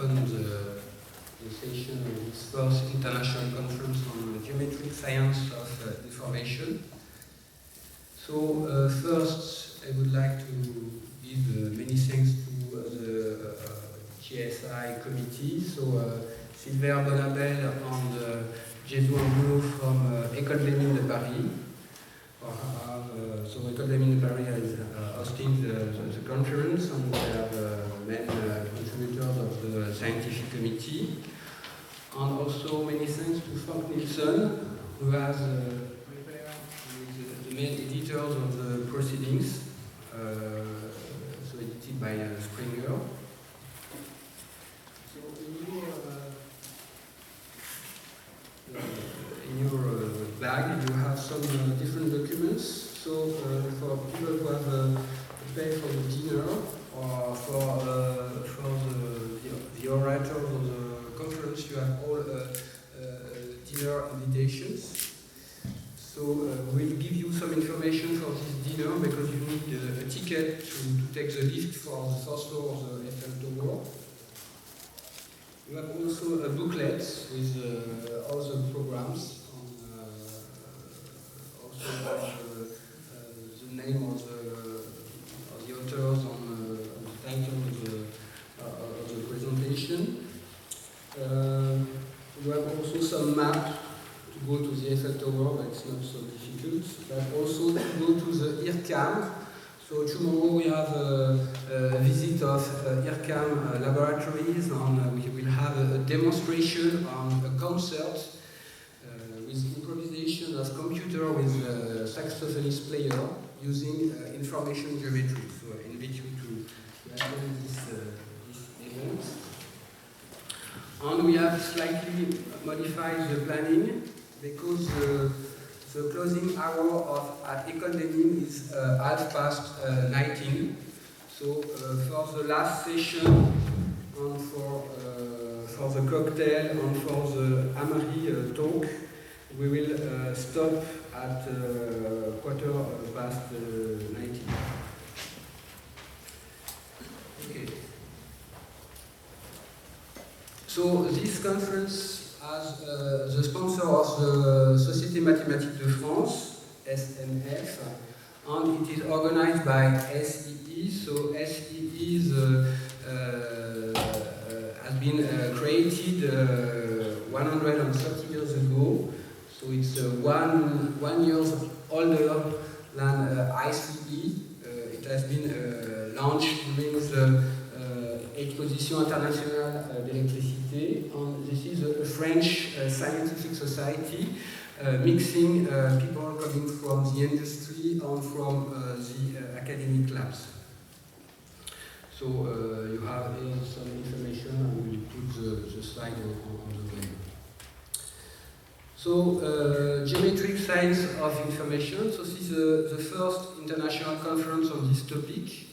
open the session of this first international conference on geometric science of information. So first, I would like to give many thanks to the GSI committee. So Sylvain Bonabel and Jésus Angoulot from École des Mines de Paris. So École des Mines de Paris is hosting the conference, and they are main contributors of the scientific committee. And also many thanks to Frank Nielsen, who has prepared the main editors of the proceedings, so edited by Springer. So in your bag you have some different documents. So for people who have paid for the dinner or for the orators of the conference, you have all dinner invitations. So we'll give you some information for this dinner because you need a ticket to take the lift for the first floor of the Eiffel Tower. You have also a booklet with all the programs, and also the name of the authors and the title of the presentation. You have also some map to go to the Eiffel Tower, but it's not so difficult. But also to go to the IRCAM. So tomorrow we have a visit of IRCAM laboratories, and we will have a demonstration on a concert with improvisation of computer with a saxophonist player using information geometry. So I invite you to attend this event. And we have slightly modified the planning because the closing hour at École des Mines is 19:30. So for the last session and for the cocktail and for the Amari talk, we will stop at 19:15. Okay. So this conference as the sponsor of the Société Mathématique de France, SMF, and it is organized by SEE. So SEE has been created 130 years ago. So it's 1 year older than ICE. It has been launched during the Exposition Internationale d'Électricité, and this is a French scientific society mixing people coming from the industry and from the academic labs. So you have here some information, and we'll put the slide on the web. So geometric science of information. So this is the first international conference on this topic.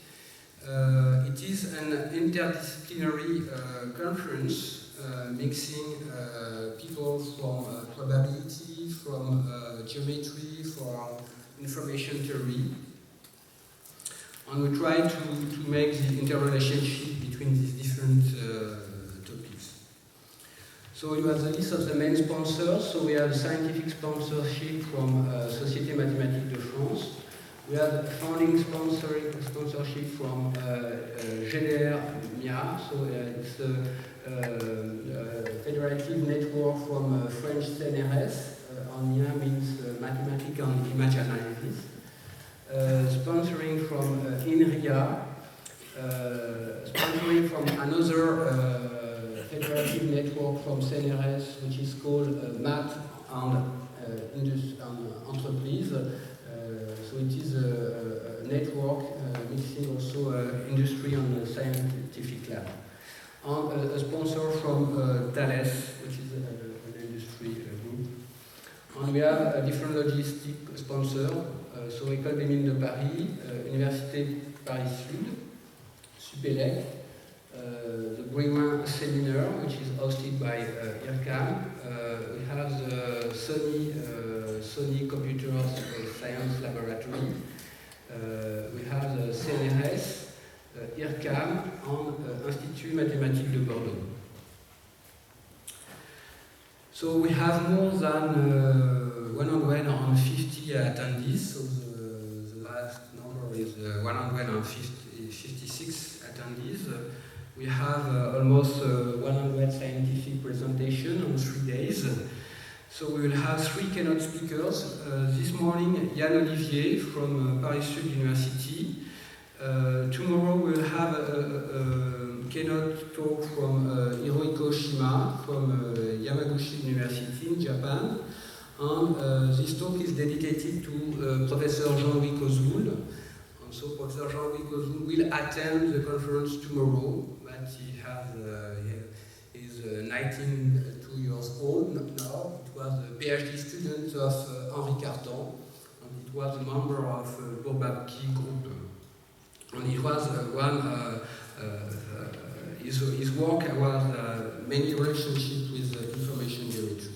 It is an interdisciplinary conference mixing people from probability, from geometry, from information theory. And we try to make the interrelationship between these different topics. So you have the list of the main sponsors. So we have scientific sponsorship from Société Mathématique de France. We have founding sponsorship from GDR MIA, so it's a federative network from French CNRS, and MIA means Mathematics and Image Analysis. Sponsoring from INRIA, sponsoring from another federative network from CNRS, which is called Math and Entreprise. So it is a network mixing also industry and scientific lab. And a sponsor from Thales, which is an industry group. And we have a different logistic sponsor, so École des Mines de Paris, Université Paris-Sud, Supélec, the Brewin Seminar, which is hosted by IRCAM. We have the Sony Computers Science Laboratory. We have the CNRS, IRCAM and Institut Mathématique de Bordeaux. So we have more than 150 attendees, so the last number is 156 attendees. We have almost 100 scientific presentations on 3 days. So we will have 3 keynote speakers. This morning, Yann Olivier from Paris Sud University. Tomorrow we will have a keynote talk from Hirohiko Shima from Yamaguchi University in Japan. And this talk is dedicated to Professor Jean-Louis Cauzoul. And so Professor Jean-Louis Cauzoul will attend the conference tomorrow, but he is 92 years old now. It was a PhD student of Henri Cartan, and it was a member of Bourbaki group. And it was his work was many relationships with information geometry.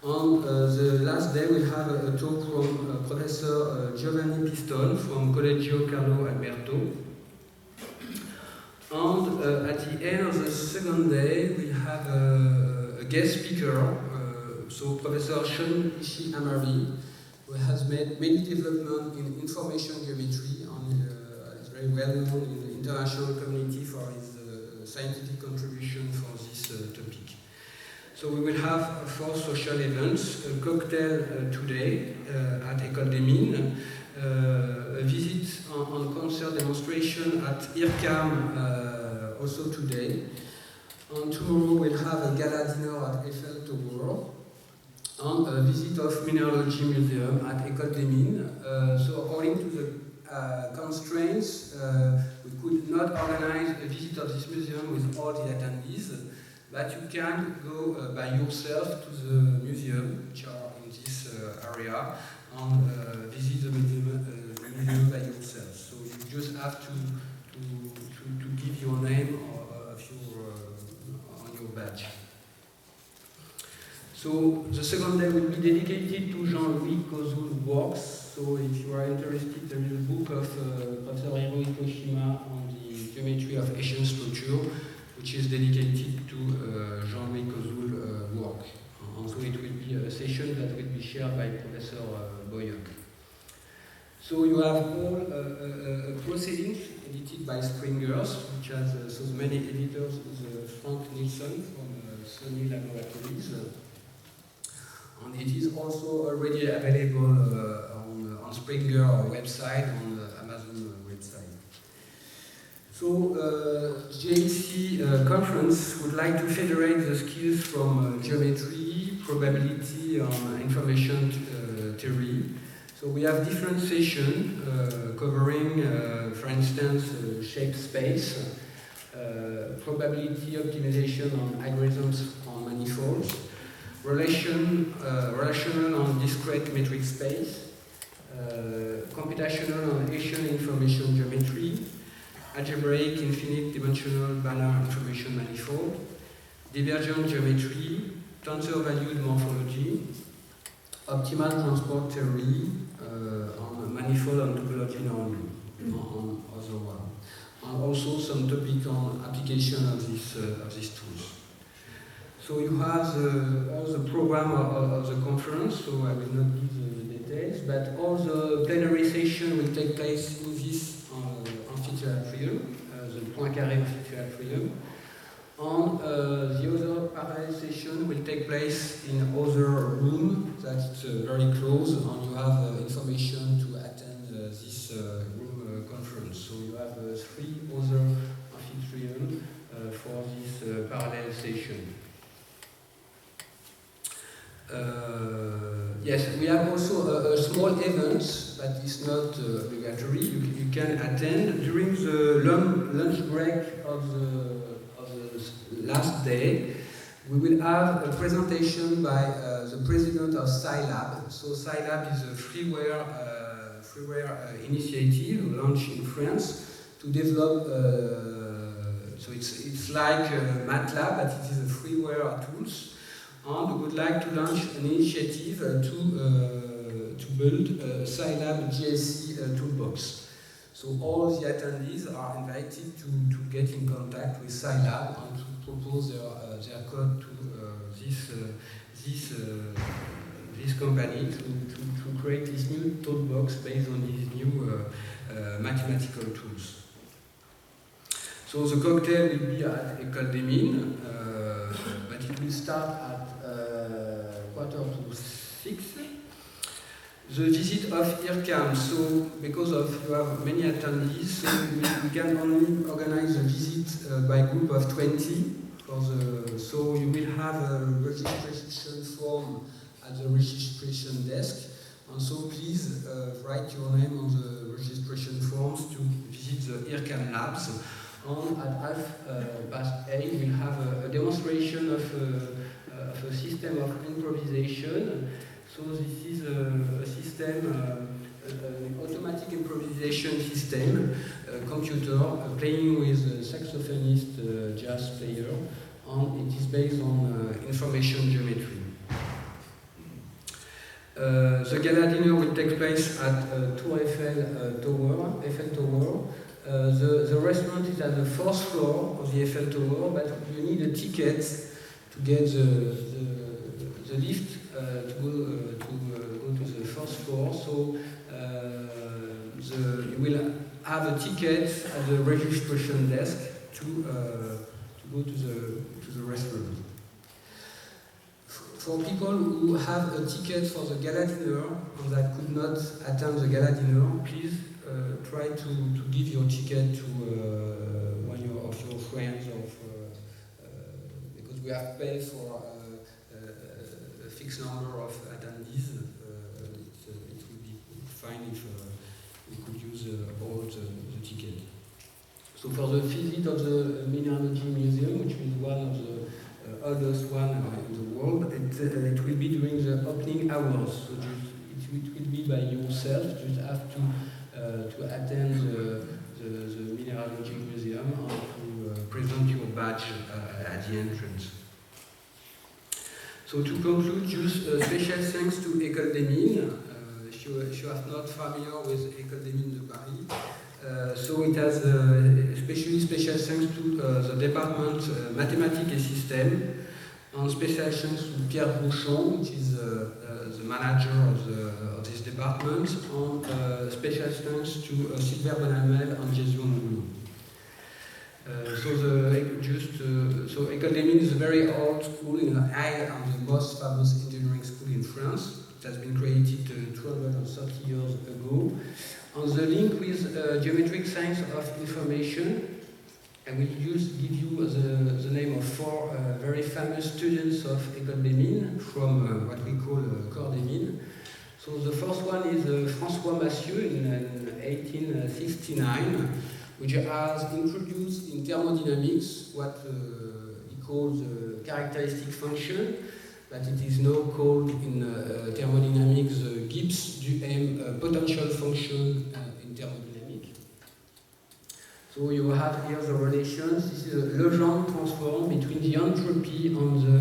On the last day, we have a talk from Professor Giovanni Piston from Collegio Carlo Alberto. And at the end of the second day, we have a guest speaker, so Professor Shunichi Amari, who has made many developments in information geometry and is very well known in the international community for his scientific contribution for this topic. So we will have 4 social events, a cocktail today at École des Mines, a visit on concert demonstration at IRCAM also today. And tomorrow we'll have a gala dinner at Eiffel Tower and a visit of Mineralogy Museum at École des Mines. So according to the constraints, we could not organize a visit of this museum with all the attendees, but you can go by yourself to the museum, which are in this area, and visit the museum by yourself. So you just have to give your name on your badge. So the second day will be dedicated to Jean-Louis Cauzoul's works. So if you are interested, there is a book of Professor Hirohiko Shima on the geometry of Hessian structure, which is dedicated to Jean-Louis Cauzoul's work. And so it will be a session that will be shared by Professor Boyok. So you have all proceedings edited by Springers, which has so many editors is Frank Nielsen from Sony Laboratories. And it is also already available on Springer website, on the Amazon website. So JEC conference would like to federate the skills from geometry, probability, and information theory. So we have different sessions covering, for instance, shape space, probability optimization on algorithms on manifolds, relational and discrete metric space, computational and Hessian information geometry, algebraic infinite dimensional Banach information manifold, divergent geometry, tensor-valued morphology, optimal transport theory, on manifold and topology normally, on other one. And also some topic on application of these tools. So you have all the program of the conference, so I will not give the details, but all the plenary session will take place in this amphitheatrium, the Poincaré amphitheatrium. And the other parallel session will take place in other room that's very close, and you have information to attend this room conference. So you have 3 other amphitheatrium for this parallel session. Yes, we have also a small event, but it's not obligatory. You can attend during the lunch break of the last day. We will have a presentation by the president of Scilab. So Scilab is a freeware initiative launched in France to develop. So it's like MATLAB, but it is a freeware tools. And we would like to launch an initiative to build a Scilab GSE toolbox. So all the attendees are invited to get in contact with Scilab and to propose their code to this company to create this new toolbox based on these new mathematical tools. So the cocktail will be at École des Mines, but it will start at 5:45. The visit of IRCAM, so because you have many attendees, so we can only organize a visit by group of 20. So you will have a registration form at the registration desk, and so please write your name on the registration forms to visit the IRCAM labs. And at 8:30 we'll have a demonstration of a system of improvisation. So this is a system, an automatic improvisation system, a computer playing with a saxophonist, jazz player, and it is based on information geometry. The gala dinner will take place at Tour Eiffel Tower. The restaurant is at the 4th floor of the Eiffel Tower, but you need a ticket to get the lift to go to the 1st floor. So you will have a ticket at the registration desk to go to the restaurant. For people who have a ticket for the gala dinner and that could not attend the gala dinner, please try to give your ticket to one of your friends, because we have paid for a fixed number of attendees. It would be fine if we could use all the ticket. So for the visit of the Mineralogy Museum, which is one of the oldest one in the world, it will be during the opening hours. So it will be by yourself. You just have to attend the Mineralogy Museum and to present your badge at the entrance. So to conclude, just special thanks to École des Mines. If you are not familiar with École des Mines de Paris, so it has especially special thanks to the department Mathematiques et Systèmes, and special thanks to Pierre Bouchon, which is the manager of this department, and special thanks to Sylvain Bonamel and Jesus Ngoulou. So École des Mines is a very old school and the most famous engineering school in France. It has been created 230 years ago. On the link with geometric science of information, I will give you the name of 4 very famous students of École des Mines from what we call Corps des Mines. So the first one is François Massieu in 1869, which has introduced in thermodynamics what he calls a characteristic function, but it is now called in thermodynamics the Gibbs-Duhem potential function in thermodynamics. So you have here the relations. This is a Legendre transform between the entropy and the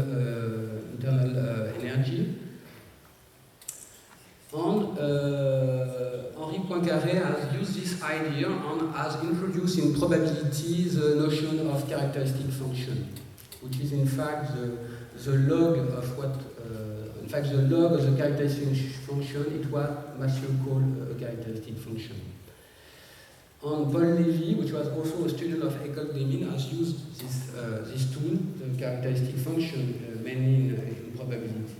internal energy. And Henri Poincaré has used this idea and has introduced in probability the notion of characteristic function, which is in fact the log of what, the log of the characteristic function is what Massieu called a characteristic function. And Paul Lévy, which was also a student of École des Mines, has used this tool, the characteristic function, mainly in probability.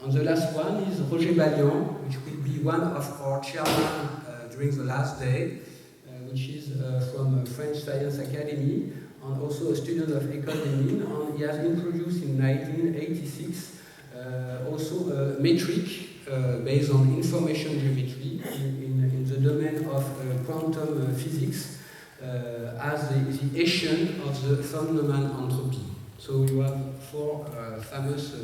And the last one is Roger Ballian, which will be one of our chairmen during the last day, which is from French Science Academy, and also a student of École des Mines, and he has introduced in 1986 also a metric based on information geometry in the domain of quantum physics as the Hessian of the phenomenon entropy. So you have 4 famous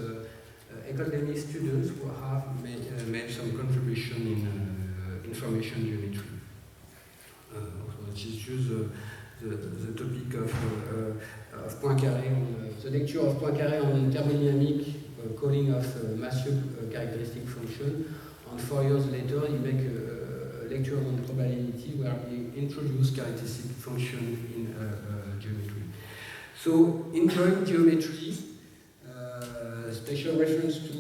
École des Mines students who have made some contribution in information geometry. Which is just the topic of Poincaré, the lecture of Poincaré on thermodynamic calling of Massieu characteristic function, and 4 years later he make a lecture on probability where we introduce characteristic function in geometry. So in drawing geometry, special reference to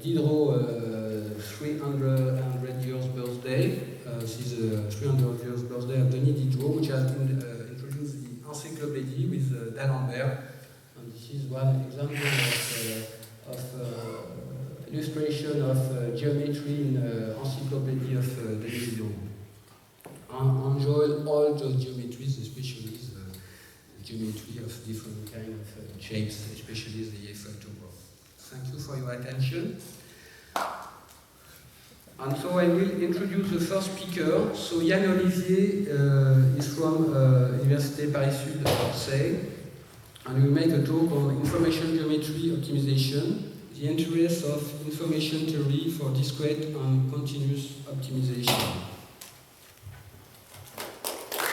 Diderot 300 years birthday. This is 300 years birthday of Denis Diderot, which has introduced the encyclopedia with D'Alembert. And this is one example of illustration of geometry in encyclopedia of Denis Diderot. Enjoy all those geometries, especially the geometry of different kind of shapes, especially the Eiffel Tower. Thank you for your attention. And so I will introduce the first speaker. So Yann Olivier is from Université Paris-Sud Orsay, and we will make a talk on information geometry optimization, the interest of information theory for discrete and continuous optimization.